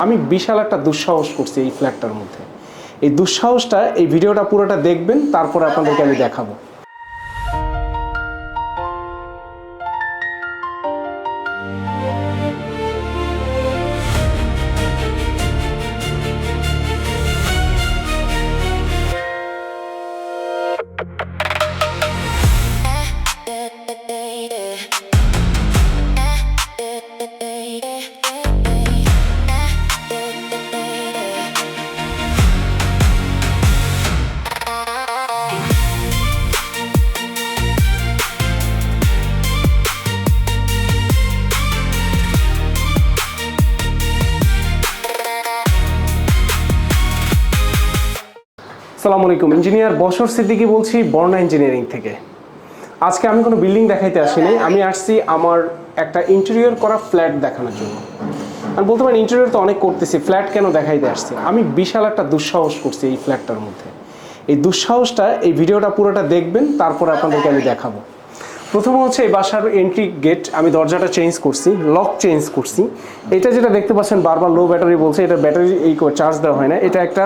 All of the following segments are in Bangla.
আমি বিশাল একটা দুঃসাহস করছি এই ফ্ল্যাটটার মধ্যে। এই দুঃসাহসটা এই ভিডিওটা পুরোটা দেখবেন, তারপরে আপনাদেরকে আমি দেখাবো। আসসালামু আলাইকুম, ইঞ্জিনিয়ার বশর সিদ্দিকী বলছি বর্ণা ইঞ্জিনিয়ারিং থেকে। আজকে আমি কোনো বিল্ডিং দেখাইতে আসিনি, আমি আসছি আমার একটা ইন্টেরিয়র করা ফ্ল্যাট দেখানোর জন্য। আমি বলতে পারেন ইন্টেরিয়র তো অনেক করতেছি, ফ্ল্যাট কেন দেখাইতে আসছি। আমি বিশাল একটা দুঃসাহস করছি এই ফ্ল্যাটটার মধ্যে। এই দুঃসাহসটা এই ভিডিওটা পুরোটা দেখবেন, তারপরে আপনাদেরকে আমি দেখাবো। প্রথমে হচ্ছে এই বাসার এন্ট্রি গেট, আমি দরজাটা চেঞ্জ করছি, লক চেঞ্জ করছি। এটা যেটা দেখতে পাচ্ছেন বারবার লো ব্যাটারি বলছে, এটা ব্যাটারি এই চার্জ দেওয়া হয় না, এটা একটা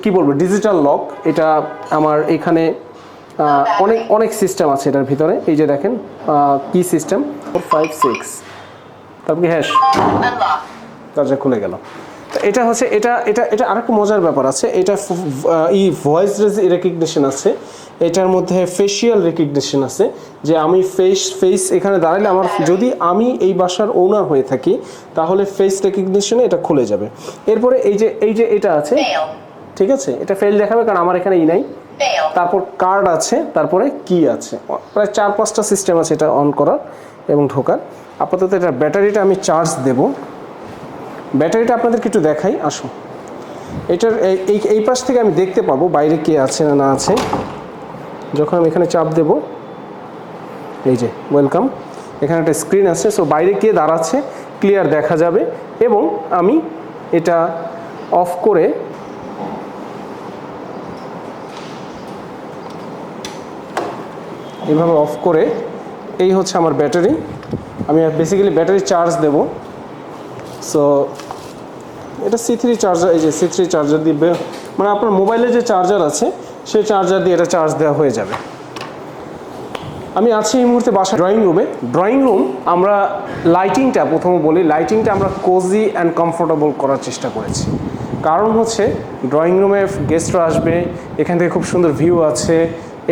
কি বলবো ডিজিটাল লক। এটা আমার এখানে অনেক সিস্টেম আছে এটার ভিতরে। এই যে দেখেন কি সিস্টেম 456, তারপরে হ্যাশ দরজা খুলে গেল। তো এটা হচ্ছে এটা আরেকটা মজার ব্যাপার আছে। এটা ভয়েস রেকগনিশন আছে, এটার মধ্যে ফেসিয়াল রেকগনিশন আছে, যে আমি ফেস এখানে দাঁড়ালে আমার যদি আমি এই বাসার ওনার হয়ে থাকি তাহলে ফেস রেকগনিশনে এটা খুলে যাবে। এরপরে এই যে এটা আছে, ঠিক আছে, এটা ফেল দেখাবে কারণ আমার এখানে নাই। তারপর কার্ড আছে, তারপরে কি আছে, প্রায় 4-5টা সিস্টেম আছে এটা অন করার এবং ঢোকার। আপাতত এটা ব্যাটারিটা আমি চার্জ দেব। ব্যাটারিটা আপনাদেরকে একটু দেখাই, আসো। এটার এই পাশ থেকে আমি দেখতে পাবো বাইরে কে আছে না আছে। যখন আমি এখানে চাপ দেব, এই যে ওয়েলকাম, এখানে একটা স্ক্রিন আছে, সো বাইরে কে দাঁড়াচ্ছে ক্লিয়ার দেখা যাবে। এবং আমি এটা অফ করে এইভাবে অফ করে, এই হচ্ছে আমার ব্যাটারি। আমি বেসিক্যালি ব্যাটারি চার্জ দেব। সো এটা C3 চার্জার, এই যে C3 চার্জার দিয়ে, মানে আপনার মোবাইলে যে চার্জার আছে সেই চার্জার দিয়ে এটা চার্জ দেওয়া হয়ে যাবে। আমি আছি এই মুহূর্তে বাসা ড্রয়িং রুমে। ড্রয়িং রুম আমরা লাইটিংটা প্রথমে বলি, লাইটিংটা আমরা কোজি অ্যান্ড কমফোর্টেবল করার চেষ্টা করেছি। কারণ হচ্ছে ড্রয়িং রুমে গেস্টরা আসবে, এখান থেকে খুব সুন্দর ভিউ আছে,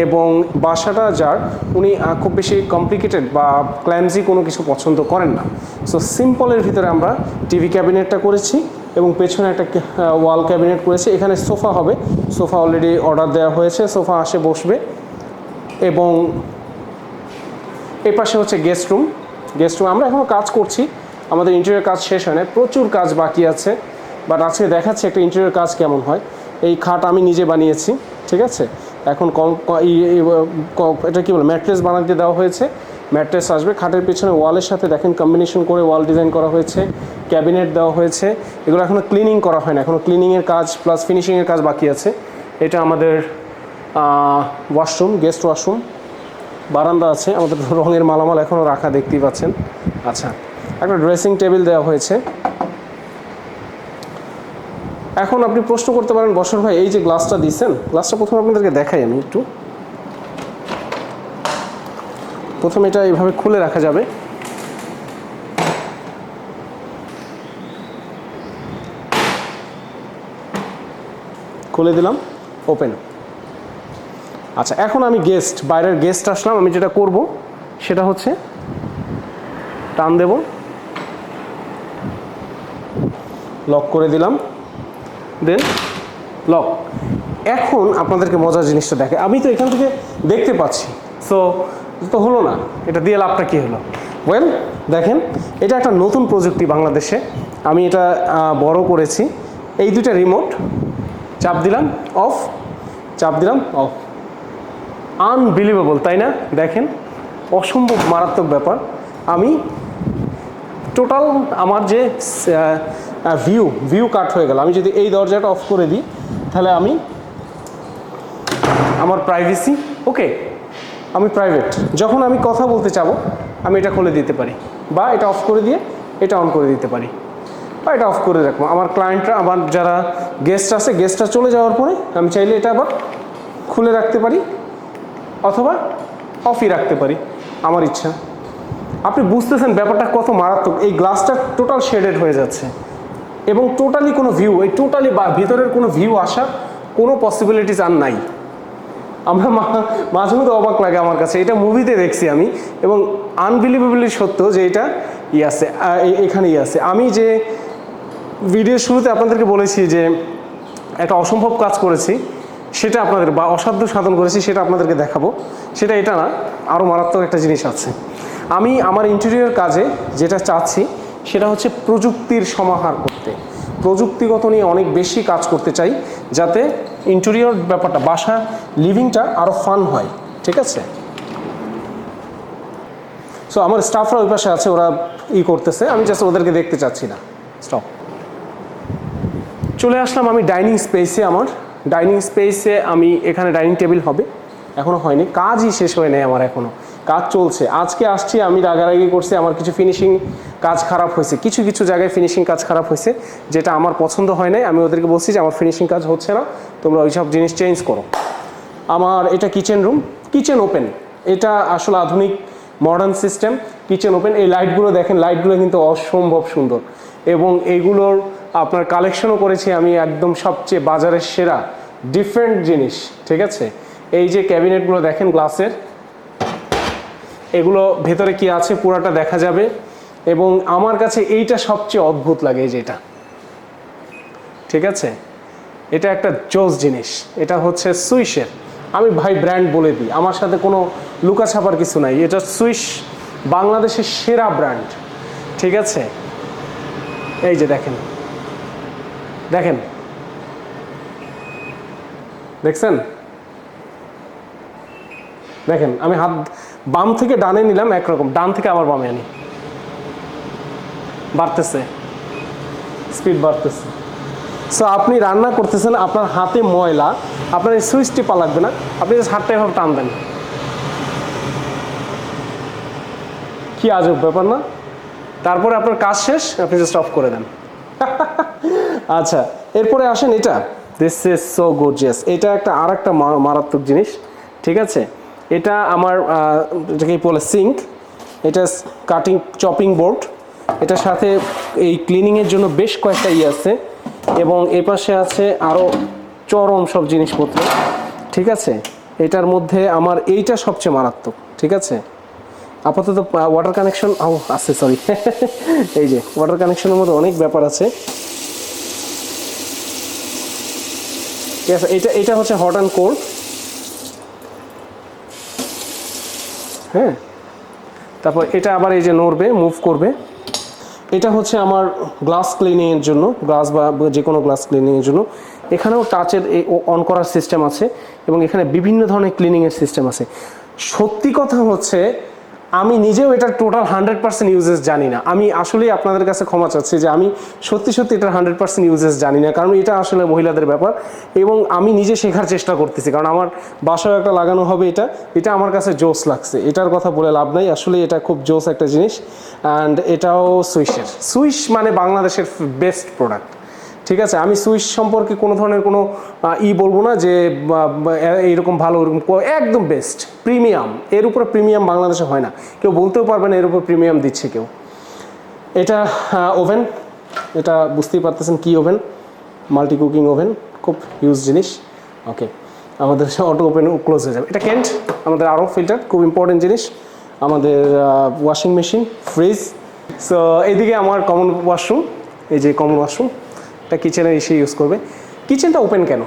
এবং বাসাটা যার উনি খুব বেশি কমপ্লিকেটেড বা ক্ল্যামজি কোনো কিছু পছন্দ করেন না। সো সিম্পলের ভিতরে আমরা টিভি ক্যাবিনেটটা করেছি এবং পেছনে একটা ওয়াল ক্যাবিনেট করেছি। এখানে সোফা হবে, সোফা অলরেডি অর্ডার দেওয়া হয়েছে, সোফা আসে বসবে। এবং এই পাশে হচ্ছে গেস্ট রুম। আমরা এখনও কাজ করছি, আমাদের ইন্টেরিয়র কাজ শেষ হয় না, প্রচুর কাজ বাকি আছে। বাট আজকে দেখাচ্ছি একটা ইন্টেরিয়র কাজ কেমন হয়। এই খাট আমি নিজে বানিয়েছি, ঠিক আছে। এখন এটা কী বলে ম্যাট্রেস বানাতে দেওয়া হয়েছে, ম্যাট্রেস আসবে। খাটের পেছনে ওয়ালের সাথে দেখেন কম্বিনেশন করে ওয়াল ডিজাইন করা হয়েছে, ক্যাবিনেট দেওয়া হয়েছে। এগুলো এখনও ক্লিনিং করা হয় না, এখনও ক্লিনিংয়ের কাজ প্লাস ফিনিশিংয়ের কাজ বাকি আছে। এটা আমাদের ওয়াশরুম, গেস্ট ওয়াশরুম। বারান্দা আছে, আমাদের রঙের মালামাল এখনও রাখা দেখতেই পাচ্ছেন। আচ্ছা, একটা ড্রেসিং টেবিল দেওয়া হয়েছে। এখন আপনি প্রশ্ন করতে পারেন বশর ভাই এই যে গ্লাসটা দিয়েছেন, গ্লাসটা প্রথমে আপনাদেরকে দেখাই আমি একটু। প্রথমে এটা এইভাবে খুলে রাখা যাবে, খুলে দিলাম, ওপেন। আচ্ছা, এখন আমি বাইরের গেস্ট আসলাম, আমি যেটা করব সেটা হচ্ছে টান দেব, লক করে দিলাম, দেন লক। এখন আপনাদেরকে মজার জিনিসটা দেখে, আমি তো এখান থেকে দেখতে পাচ্ছি, সো তো হলো না, এটা দিয়ে লাভটা কী হলো? ওয়েল দেখেন, এটা একটা নতুন প্রযুক্তি বাংলাদেশে, আমি এটা বড় করেছি। এই দুইটা রিমোট, চাপ দিলাম অফ, চাপ দিলাম অফ। আনবিলিভেবল, তাই না? দেখেন, অসম্ভব মারাত্মক ব্যাপার। আমি টোটাল আমার যে ভিউ কাট হয়ে গেল। আমি যদি এই দরজাটা অফ করে দিই তাহলে আমার প্রাইভেসি, ওকে, আমি প্রাইভেট। যখন আমি কথা বলতে চাবো আমি এটা খুলে দিতে পারি, বা এটা অফ করে দিয়ে এটা অন করে দিতে পারি। বা এটা অফ করে রাখবো। আমার ক্লায়েন্টরা, আমার যারা গেস্ট আছে, গেস্টরা চলে যাওয়ার পরে আমি চাইলে এটা আবার খুলে রাখতে পারি অথবা অফই রাখতে পারি, আমার ইচ্ছা। আপনি বুঝতেছেন ব্যাপারটা কত মারাত্মক। এই গ্লাসটা টোটাল শেডেড হয়ে যাচ্ছে এবং টোটালি কোনো ভিউ, এই টোটালি ভিতরের কোনো ভিউ আসার কোনো পসিবিলিটিস আর নাই। আমরা মাঝে মধ্যে অবাক লাগে আমার কাছে, এটা মুভিতে দেখছি আমি, এবং আনবিলিভেবলি সত্য যে এটা আছে, এখানেই আছে। আমি যে ভিডিওর শুরুতে আপনাদেরকে বলেছি যে একটা অসম্ভব কাজ করেছি, সেটা আপনাদের, বা অসাধ্য সাধন করেছি, সেটা আপনাদেরকে দেখাবো। সেটা এটা না, আরও মারাত্মক একটা জিনিস আছে। আমি আমার ইন্টেরিয়র কাজে যেটা চাচ্ছি সেটা হচ্ছে প্রযুক্তির সমাহার করতে, প্রযুক্তিগত নিয়ে অনেক বেশি কাজ করতে চাই, যাতে ইন্টেরিয়র ব্যাপারটা, বাসা লিভিংটা আরও ফান হয়। ঠিক আছে? সো আমার স্টাফরা ওই পাশে আছে, ওরা করতেছে, আমি জাস্ট ওদেরকে দেখতে চাচ্ছি না। স্টপ। চলে আসলাম আমি ডাইনিং স্পেসে। আমার ডাইনিং স্পেসে আমি এখানে ডাইনিং টেবিল হবে, এখনও হয়নি, কাজই শেষ হয় নাই আমার, এখনও কাজ চলছে। আজকে আসছি, আমি রাগারাগি করছি, আমার কিছু ফিনিশিং কাজ খারাপ হয়েছে, কিছু কিছু জায়গায় ফিনিশিং কাজ খারাপ হয়েছে, যেটা আমার পছন্দ হয় নাই। আমি ওদেরকে বলছি যে আমার ফিনিশিং কাজ হচ্ছে না, তোমরা ওই সব জিনিস চেঞ্জ করো। আমার এটা কিচেন রুম, কিচেন ওপেন, এটা আসলে আধুনিক মডার্ন সিস্টেম, কিচেন ওপেন। এই লাইটগুলো দেখেন, লাইটগুলো কিন্তু অসম্ভব সুন্দর, এবং এইগুলোর আপনার কালেকশনও করেছি আমি একদম সবচেয়ে বাজারের সেরা ডিফারেন্ট জিনিস। ঠিক আছে? এই যে ক্যাবিনেটগুলো দেখেন গ্লাসের, এগুলো ভেতরে কি আছে পুরাটা দেখা যাবে, এবং আমার কাছে এইটা সবচেয়ে অদ্ভুত লাগে, এই যেটা। ঠিক আছে? এটা একটা জোস জিনিস, এটা হচ্ছে সুইসের। আমি ভাই ব্র্যান্ড বলে দিই, আমার সাথে কোনো লুকাছাপার কিছু নাই, এটা সুইস বাংলাদেশের সেরা ব্র্যান্ড। ঠিক আছে? এই যে দেখেন, দেখেন, দেখছেন? দেখেন, আমি হাত বাম থেকে ডানে নিলাম একরকম, ডান থেকে আবার বামে আনি, বাড়তেছে, স্পিড বাড়তেছে। সো আপনি রান্না করতেছেন, আপনার হাতে ময়লা, আপনার এই সুইচ টিপা লাগবে না, আপনি জাস্ট হাতটা এভাবে টান দেন। কি আজব ব্যাপার না? তারপরে আপনার কাজ শেষ, আপনি জাস্ট অফ করে দেন। আচ্ছা, এরপরে আসেন এটা, দিস ইজ সো গর্জিয়াস। এটা একটা আর একটা মারাত্মক জিনিস। ঠিক আছে? এটা আমার এটাকে বলে সিঙ্ক, এটা কাটিং চপিং বোর্ড, এটার সাথে এই ক্লিনিংয়ের জন্য বেশ কয়েকটা আছে, এবং এই পাশে আছে আরও চরম সব জিনিসপত্র। ঠিক আছে? এটার মধ্যে আমার এইটা সবচেয়ে মারাত্মক। ঠিক আছে? আপাতত ওয়াটার কানেকশন আছে, সরি, এই যে ওয়াটার কানেকশনের মধ্যে অনেক ব্যাপার আছে। ঠিক আছে? এটা হচ্ছে হট অ্যান্ড কোল্ড। হ্যাঁ, তারপর এটা আবার এই যে নড়বে, মুভ করবে। এটা হচ্ছে আমার গ্লাস ক্লিনিংয়ের জন্য, গ্লাস বা যে কোনো গ্লাস ক্লিনিংয়ের জন্য। এখানেও টাচের অন করার সিস্টেম আছে, এবং এখানে বিভিন্ন ধরনের ক্লিনিংয়ের সিস্টেম আছে। সত্যি কথা হচ্ছে আমি নিজেও এটার টোটাল 100% ইউজেস জানি না। আমি আসলেই আপনাদের কাছে ক্ষমা চাচ্ছি যে আমি সত্যি এটার 100% ইউজেস জানি না, কারণ এটা আসলে মহিলাদের ব্যাপার, এবং আমি নিজে শেখার চেষ্টা করতেছি, কারণ আমার বাসায় একটা লাগানো হবে। এটা আমার কাছে জোস লাগছে, এটার কথা বলে লাভ নাই, আসলে এটা খুব জোস একটা জিনিস। অ্যান্ড এটাও সুইসের। সুইস মানে বাংলাদেশের বেস্ট প্রোডাক্ট। ঠিক আছে? আমি সুইস সম্পর্কে কোনো ধরনের কোনো বলবো না যে এইরকম ভালো, ওরকম, একদম বেস্ট প্রিমিয়াম। এর উপরে প্রিমিয়াম বাংলাদেশে হয় না, কেউ বলতেও পারবে না এর উপর প্রিমিয়াম দিচ্ছে কেউ। এটা ওভেন, এটা বুঝতেই পারতেছেন কি ওভেন, মাল্টি কুকিং ওভেন, খুব ইউজ জিনিস। ওকে, আমাদের অটো ওপেন ক্লোজ হয়ে যাবে। এটা কেন্ট, আমাদের আরও ফিল্টার, খুব ইম্পর্টেন্ট জিনিস। আমাদের ওয়াশিং মেশিন, ফ্রিজ। সো এইদিকে আমার কমন ওয়াশরুম, এই যে কমন ওয়াশরুম, এটা কিচেনে এসে ইউজ করবে। কিচেনটা ওপেন কেন,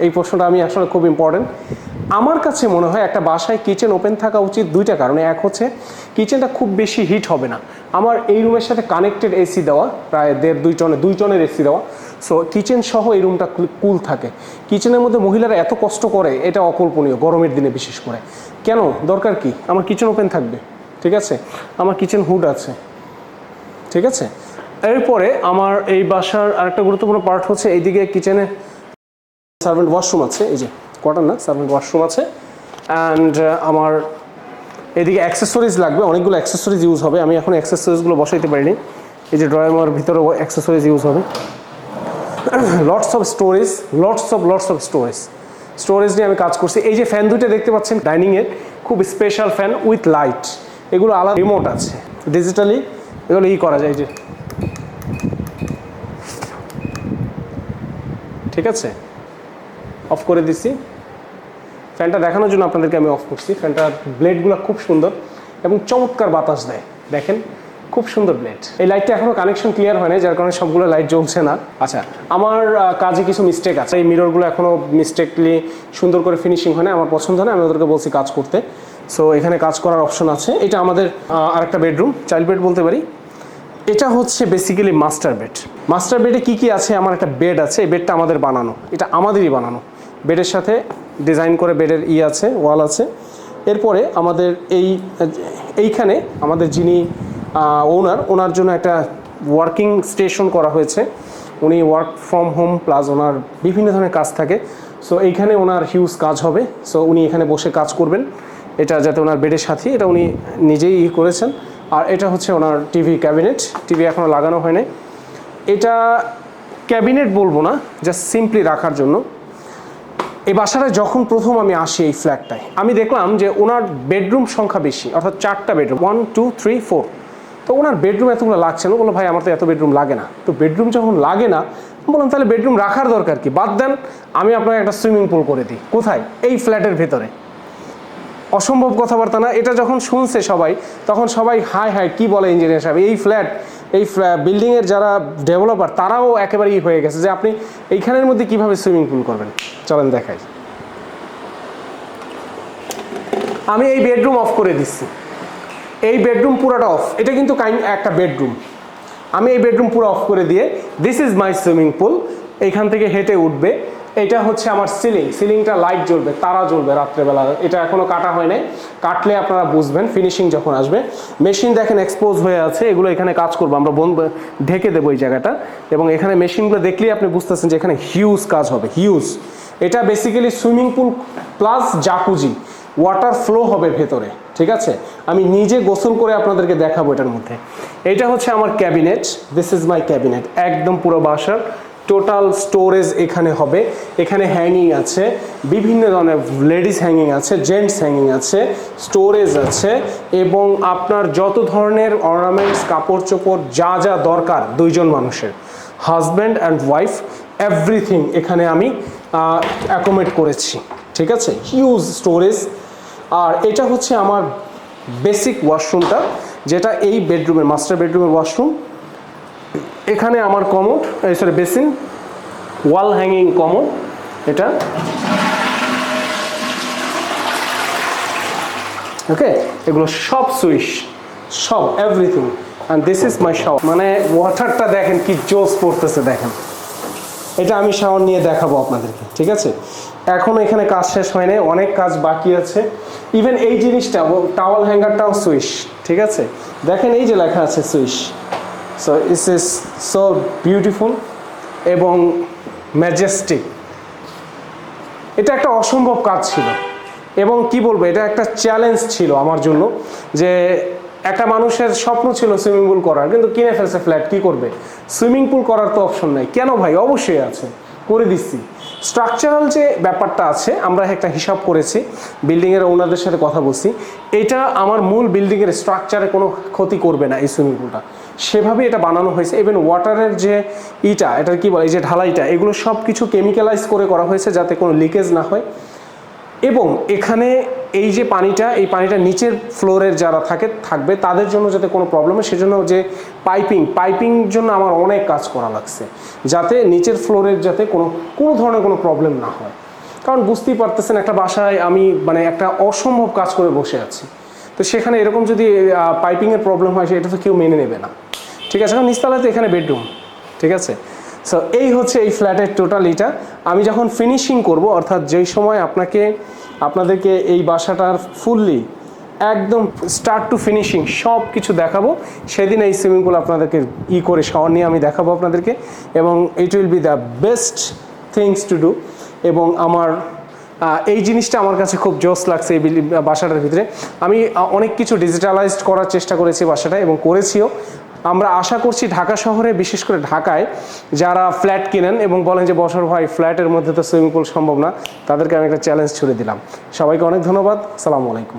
এই প্রশ্নটা আমি আসলে খুব ইম্পর্টেন্ট। আমার কাছে মনে হয় একটা বাসায় কিচেন ওপেন থাকা উচিত দুইটা কারণে। এক হচ্ছে কিচেনটা খুব বেশি হিট হবে না। আমার এই রুমের সাথে কানেক্টেড এসি দেওয়া, প্রায় 1.5-2 টনের এসি দেওয়া। সো কিচেন সহ এই রুমটা কুল থাকে। কিচেনের মধ্যে মহিলারা এত কষ্ট করে, এটা অকল্পনীয়, গরমের দিনে বিশেষ করে। কেন, দরকার কি, আমার কিচেন ওপেন থাকবে। ঠিক আছে? আমার কিচেন হুড আছে। ঠিক আছে? এরপরে আমার এই বাসার আরেকটা গুরুত্বপূর্ণ পার্ট হচ্ছে এইদিকে কিচেনে সার্ভেন্ট ওয়াশরুম আছে, এই যে কোয়ার্টার না, সার্ভেন্ট ওয়াশরুম আছে। অ্যান্ড আমার এদিকে অ্যাক্সেসরিজ লাগবে, অনেকগুলো অ্যাক্সেসরিজ ইউজ হবে। আমি এখন অ্যাক্সেসরিজগুলো বসাইতে পারিনি, এই যে ড্রয়ারের ভিতরে অ্যাক্সেসরিজ ইউজ হবে, lots of storage, lots of storage নিয়ে আমি কাজ করছি। এই যে ফ্যান দুটো দেখতে পাচ্ছেন ডাইনিংয়ের, খুব স্পেশাল ফ্যান উইথ লাইট, এগুলো আলাদা রিমোট আছে, ডিজিটালি এগুলো করা যায় যে, ঠিক আছে। অফ করে দিচ্ছি, ফ্যানটা দেখানোর জন্য আপনাদেরকে আমি অফ করছি। ফ্যানটার ব্লেডগুলো খুব সুন্দর এবং চমৎকার বাতাস দেয়, দেখেন খুব সুন্দর ব্লেড। এই লাইটটা এখনো কানেকশন ক্লিয়ার হয় না, যার কারণে সবগুলো লাইট জ্বলছে না। আচ্ছা, আমার কাজে কিছু মিস্টেক আছে, এই মিররগুলো এখনো মিস্টেকলি সুন্দর করে ফিনিশিং হয় না, আমার পছন্দ হয় না, আমি ওদেরকে বলছি কাজ করতে। সো এখানে কাজ করার অপশন আছে। এটা আমাদের আরেকটা বেডরুম, চাইল্ড বেড বলতে পারি। এটা হচ্ছে বেসিক্যালি মাস্টার বেড। মাস্টার বেডে কী কী আছে, আমার একটা বেড আছে, এই বেডটা আমাদের বানানো, এটা আমাদেরই বানানো। বেডের সাথে ডিজাইন করে বেডের আছে, ওয়াল আছে। এরপরে আমাদের এইখানে আমাদের যিনি ওনার জন্য একটা ওয়ার্কিং স্টেশন করা হয়েছে। উনি ওয়ার্ক ফ্রম হোম প্লাস ওনার বিভিন্ন ধরনের কাজ থাকে। সো এইখানে ওনার হিউজ কাজ হবে, সো উনি এখানে বসে কাজ করবেন। এটা যাতে ওনার বেডের সাথে, এটা উনি নিজেই করেছেন। আর এটা হচ্ছে ওনার টিভি ক্যাবিনেট, টিভি এখনও লাগানো হয়নি। এটা ক্যাবিনেট বলবো না, জাস্ট সিম্পলি রাখার জন্য। এই বাসাটায় যখন প্রথম আমি আসি এই ফ্ল্যাটটায়, আমি দেখলাম যে ওনার বেডরুম সংখ্যা বেশি, অর্থাৎ 4টা বেডরুম, 1 2 3 4। তো ওনার বেডরুম এতগুলো লাগছে না, বললো ভাই আমার তো এত বেডরুম লাগে না। তো বেডরুম যখন লাগে না, বললাম তাহলে বেডরুম রাখার দরকার কি, বাদ দেন আমি আপনাকে একটা সুইমিং পুল করে দিই। কোথায়? এই ফ্ল্যাটের ভেতরে। অসম্ভব কথাবার্তা না? এটা যখন শুনছে সবাই, তখন সবাই হাই হাই কি বলে ইঞ্জিনিয়ার সাহেব, এই ফ্ল্যাট, এই বিল্ডিংয়ের যারা ডেভেলপার তারাও একেবারেই হয়ে গেছে যে আপনি এইখানের মধ্যে কিভাবে সুইমিং পুল করবেন। চলেন দেখাই। আমি এই বেডরুম অফ করে দিচ্ছি, এই বেডরুম পুরোটা অফ। এটা কিন্তু একটা বেডরুম, আমি এই বেডরুম পুরো অফ করে দিয়ে, this is my swimming pool. এইখান থেকে হেঁটে উঠবে। এটা হচ্ছে আমার সিলিংটা লাইট জ্বলবে, তারা জ্বলবে রাত্রেবেলা। এটা এখনও কাটা হয় নাই, কাটলে আপনারা বুঝবেন ফিনিশিং যখন আসবে। মেশিন দেখেন এক্সপোজ হয়ে আছে, এগুলো এখানে কাজ করবো আমরা, ঢেকে দেবো এই জায়গাটা। এবং এখানে মেশিনগুলো দেখলেই আপনি বুঝতেছেন যে এখানে হিউজ কাজ হবে, হিউজ। এটা basically swimming pool plus jacuzzi, water flow হবে ভেতরে, ঠিক আছে। আমি নিজে গোসল করে আপনাদেরকে দেখাবো এটার মধ্যে। এটা হচ্ছে আমার cabinet, this is my cabinet. একদম পুরো বাসার টোটাল স্টোরেজ এখানে হবে। এখানে হ্যাঙ্গিং আছে, বিভিন্ন ধরনের লেডিস হ্যাঙ্গিং আছে, জেন্টস হ্যাঙ্গিং আছে, স্টোরেজ আছে, এবং আপনার যত ধরনের অর্নামেন্টস, কাপড় চোপড় যা যা দরকার দুইজন মানুষের, হাজব্যান্ড অ্যান্ড ওয়াইফ, এভরিথিং এখানে আমি অ্যাকোমোডেট করেছি, ঠিক আছে। Huge storage. আর এটা হচ্ছে আমার বেসিক ওয়াশরুমটা, যেটা এই বেডরুমের, মাস্টার বেডরুমের ওয়াশরুম। এখানে আমার commode, sorry basin, wall hanging commode এটা, ওকে। এগুলো সব সুইচ, সব everything. And this is my shower. মানে ওয়াটারটা দেখেন কি জোস পড়তেছে, দেখেন। এটা আমি শাওয়ার নিয়ে দেখাবো আপনাদেরকে, ঠিক আছে। এখনও এখানে কাজ শেষ হয় নাই, অনেক কাজ বাকি আছে। ইভেন এই জিনিসটা, টাওয়াল হ্যাঙ্গারটাও সুইচ, ঠিক আছে। দেখেন এই যে লেখা আছে switch. So it's is so beautiful এবং ম্যাজেস্টিক। এটা একটা অসম্ভব কাজ ছিল, এবং কি বলবো, এটা একটা চ্যালেঞ্জ ছিল আমার জন্য। যে একটা মানুষের স্বপ্ন ছিল সুইমিং পুল করার, কিন্তু কিনে ফেলছে ফ্ল্যাট, কি করবে? সুইমিং পুল করার তো অপশন নাই। কেন ভাই? অবশ্যই আছে, করে দিচ্ছি। স্ট্রাকচারাল যে ব্যাপারটা আছে, আমরা একটা হিসাব করেছি, বিল্ডিংয়ের ওনারদের সাথে কথা বলছি, এটা আমার মূল বিল্ডিংয়ের স্ট্রাকচারে কোনো ক্ষতি করবে না এই সুইমিং পুলটা, সেভাবে এটা বানানো হয়েছে। ইভেন ওয়াটারের যে এটার কি বলে, এই যে ঢালাইটা, এগুলো সব কিছু কেমিক্যালাইজ করে করা হয়েছে যাতে কোনো লিকেজ না হয়। এবং এখানে এই যে পানিটা, এই পানিটা নিচের ফ্লোরের যারা থাকবে তাদের জন্য যাতে কোনো প্রবলেম হয়, সেজন্য যে পাইপিং জন্য আমার অনেক কাজ করা লাগছে, যাতে নিচের ফ্লোরের যাতে কোনো ধরনের কোনো প্রবলেম না হয়। কারণ বুঝতেই পারতেছেন, একটা বাসায় আমি মানে একটা অসম্ভব কাজ করে বসে আছি, তো সেখানে এরকম যদি পাইপিংয়ের প্রবলেম হয়, সেটা তো কেউ মেনে নেবে না, ঠিক আছে। কারণ নিচতলায় তো এখানে বেডরুম, ঠিক আছে। সো এই হচ্ছে এই ফ্ল্যাটের টোটালিটা। আমি যখন ফিনিশিং করব, অর্থাৎ যেই সময় আপনাদেরকে এই বাসাটার ফুললি একদম স্টার্ট টু ফিনিশিং সব কিছু দেখাবো, সেদিন এই সুইমিং পুল আপনাদেরকে করে শাওয়ার নিয়ে আমি দেখাবো আপনাদেরকে, এবং it will be the best things to do. এবং আমার এই জিনিসটা আমার কাছে খুব জোস লাগছে এই বাসাটার ভিতরে। আমি অনেক কিছু ডিজিটালাইজড করার চেষ্টা করেছি বাসাটা, এবং করেছিও। আমরা আশা করছি ঢাকা শহরে, বিশেষ করে ঢাকায় যারা ফ্ল্যাট কিনেন এবং বলেন যে বছর ভাই ফ্ল্যাটের মধ্যে তো সুইমিং পুল সম্ভব না, তাদেরকে আমি একটা চ্যালেঞ্জ ছুড়ে দিলাম। সবাইকে অনেক ধন্যবাদ। আসসালামু আলাইকুম।